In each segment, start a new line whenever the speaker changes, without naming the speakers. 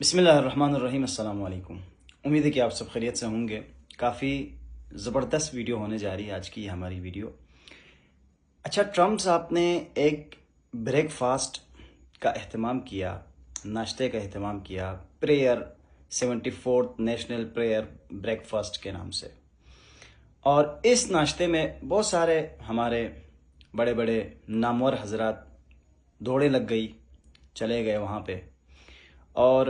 بسم اللہ الرحمن الرحیم۔ السلام علیکم۔ امید ہے کہ آپ سب خیریت سے ہوں گے۔ کافی زبردست ویڈیو ہونے جا رہی ہے آج کی یہ ہماری ویڈیو۔ اچھا، ٹرمپ صاحب نے ایک بریک فاسٹ کا اہتمام کیا، ناشتے کا اہتمام کیا، prayer 74 national prayer break fast کے نام سے، اور اس ناشتے میں بہت سارے ہمارے بڑے بڑے نامور حضرات دوڑے لگ گئی، چلے گئے وہاں پہ، اور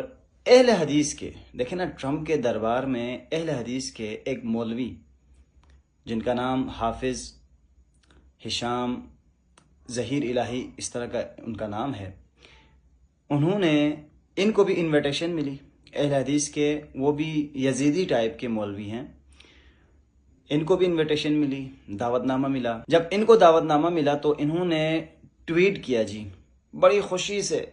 اہل حدیث کے، دیکھیں نا، ٹرمپ کے دربار میں اہل حدیث کے ایک مولوی جن کا نام حافظ ہشام ظہیر الہی اس طرح کا ان کا نام ہے، انہوں نے، ان کو بھی انویٹیشن ملی، اہل حدیث کے، وہ بھی یزیدی ٹائپ کے مولوی ہیں، ان کو بھی انویٹیشن ملی، دعوت نامہ ملا۔ جب ان کو دعوت نامہ ملا تو انہوں نے ٹویٹ کیا، جی بڑی خوشی سے،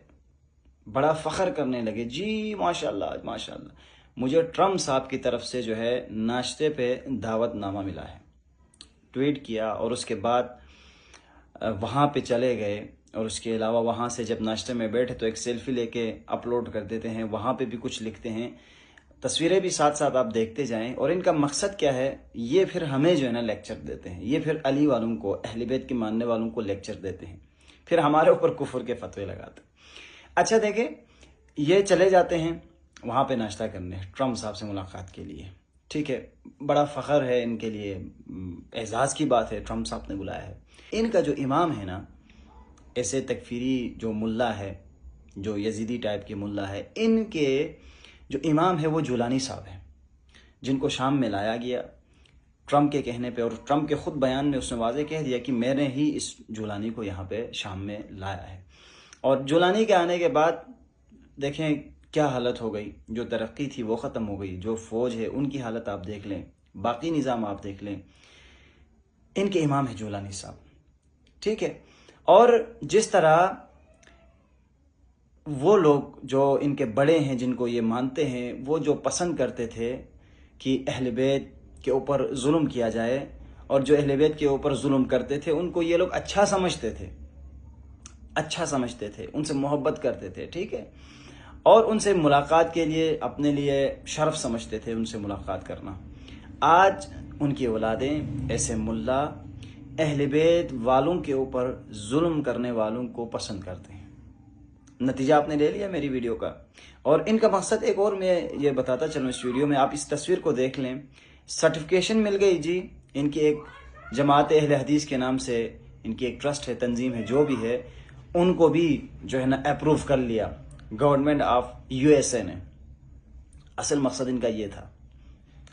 بڑا فخر کرنے لگے، جی ماشاءاللہ ماشاءاللہ، مجھے ٹرمپ صاحب کی طرف سے جو ہے ناشتے پہ دعوت نامہ ملا ہے، ٹویٹ کیا، اور اس کے بعد وہاں پہ چلے گئے، اور اس کے علاوہ وہاں سے جب ناشتے میں بیٹھے تو ایک سیلفی لے کے اپلوڈ کر دیتے ہیں، وہاں پہ بھی کچھ لکھتے ہیں، تصویریں بھی ساتھ ساتھ آپ دیکھتے جائیں، اور ان کا مقصد کیا ہے، یہ پھر ہمیں جو ہے نا لیکچر دیتے ہیں، یہ پھر علی والوں کو، اہل بیت کے ماننے والوں کو لیکچر دیتے ہیں، پھر ہمارے اوپر کفر کے فتوے لگاتے ہیں۔ اچھا دیکھیں، یہ چلے جاتے ہیں وہاں پہ ناشتہ کرنے ٹرمپ صاحب سے ملاقات کے لیے، ٹھیک ہے، بڑا فخر ہے ان کے لیے، اعزاز کی بات ہے، ٹرمپ صاحب نے بلایا ہے۔ ان کا جو امام ہے نا، ایسے تکفیری جو ملا ہے، جو یزیدی ٹائپ کے ملا ہے، ان کے جو امام ہے وہ جولانی صاحب ہیں، جن کو شام میں لایا گیا ٹرمپ کے کہنے پہ، اور ٹرمپ کے خود بیان میں اس نے واضح کہہ دیا کہ میں نے ہی اس جولانی کو یہاں پہ شام میں لایا ہے۔ اور جولانی کے آنے کے بعد دیکھیں کیا حالت ہو گئی، جو ترقی تھی وہ ختم ہو گئی، جو فوج ہے ان کی حالت آپ دیکھ لیں، باقی نظام آپ دیکھ لیں، ان کے امام ہے جولانی صاحب، ٹھیک ہے۔ اور جس طرح وہ لوگ جو ان کے بڑے ہیں، جن کو یہ مانتے ہیں، وہ جو پسند کرتے تھے کہ اہل بیت کے اوپر ظلم کیا جائے، اور جو اہل بیت کے اوپر ظلم کرتے تھے ان کو یہ لوگ اچھا سمجھتے تھے، اچھا سمجھتے تھے، ان سے محبت کرتے تھے، ٹھیک ہے، اور ان سے ملاقات کے لیے اپنے لیے شرف سمجھتے تھے ان سے ملاقات کرنا۔ آج ان کی اولادیں، ایسے ملا، اہل بیت والوں کے اوپر ظلم کرنے والوں کو پسند کرتے ہیں۔ نتیجہ آپ نے لے لیا میری ویڈیو کا۔ اور ان کا مقصد ایک اور میں یہ بتاتا چلوں اس ویڈیو میں، آپ اس تصویر کو دیکھ لیں، سرٹیفکیشن مل گئی جی، ان کی ایک جماعت اہل حدیث کے نام سے ان کی ایک ٹرسٹ ہے، تنظیم ہے، جو بھی ہے، ان کو بھی جو ہے نا اپروو کر لیا گورنمنٹ آف USA نے۔ اصل مقصد ان کا یہ تھا،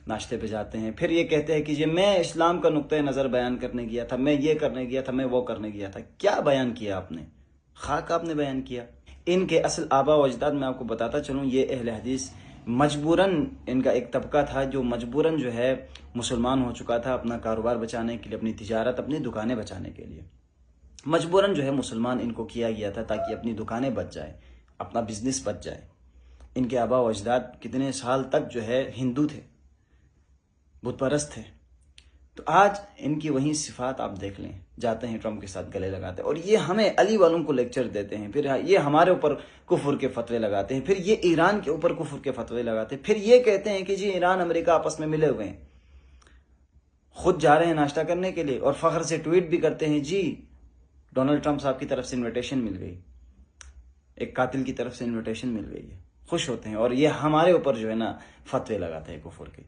ناشتے پہ جاتے ہیں، پھر یہ کہتے ہیں کہ جی میں اسلام کا نقطۂ نظر بیان کرنے گیا تھا، میں یہ کرنے گیا تھا، میں وہ کرنے گیا تھا۔ کیا بیان کیا آپ نے؟ خاک آپ نے بیان کیا۔ ان کے اصل آبا و اجداد میں آپ کو بتاتا چلوں، یہ اہل حدیث مجبوراً، ان کا ایک طبقہ تھا جو مجبوراً جو ہے مسلمان ہو چکا تھا، اپنا کاروبار بچانے کے لیے، اپنی تجارت، اپنی دکانیں بچانے کے لیے مجبوراً جو ہے مسلمان ان کو کیا گیا تھا، تاکہ اپنی دکانیں بچ جائیں، اپنا بزنس بچ جائے۔ ان کے آبا و اجداد کتنے سال تک جو ہے ہندو تھے، بت پرست تھے، تو آج ان کی وہی صفات آپ دیکھ لیں، جاتے ہیں ٹرمپ کے ساتھ گلے لگاتے ہیں، اور یہ ہمیں علی والوں کو لیکچر دیتے ہیں، پھر یہ ہمارے اوپر کفر کے فتوے لگاتے ہیں، پھر یہ ایران کے اوپر کفر کے فتوے لگاتے ہیں، پھر یہ کہتے ہیں کہ جی ایران امریکہ آپس میں ملے ہوئے ہیں، خود جا رہے ہیں ناشتہ کرنے کے لیے، اور فخر سے ٹویٹ بھی کرتے ہیں، جی ڈونلڈ ٹرمپ صاحب کی طرف سے انویٹیشن مل گئی، ایک قاتل کی طرف سے انویٹیشن مل گئی ہے، خوش ہوتے ہیں، اور یہ ہمارے اوپر جو ہے نا فتوے لگاتے ہیں کفر کے۔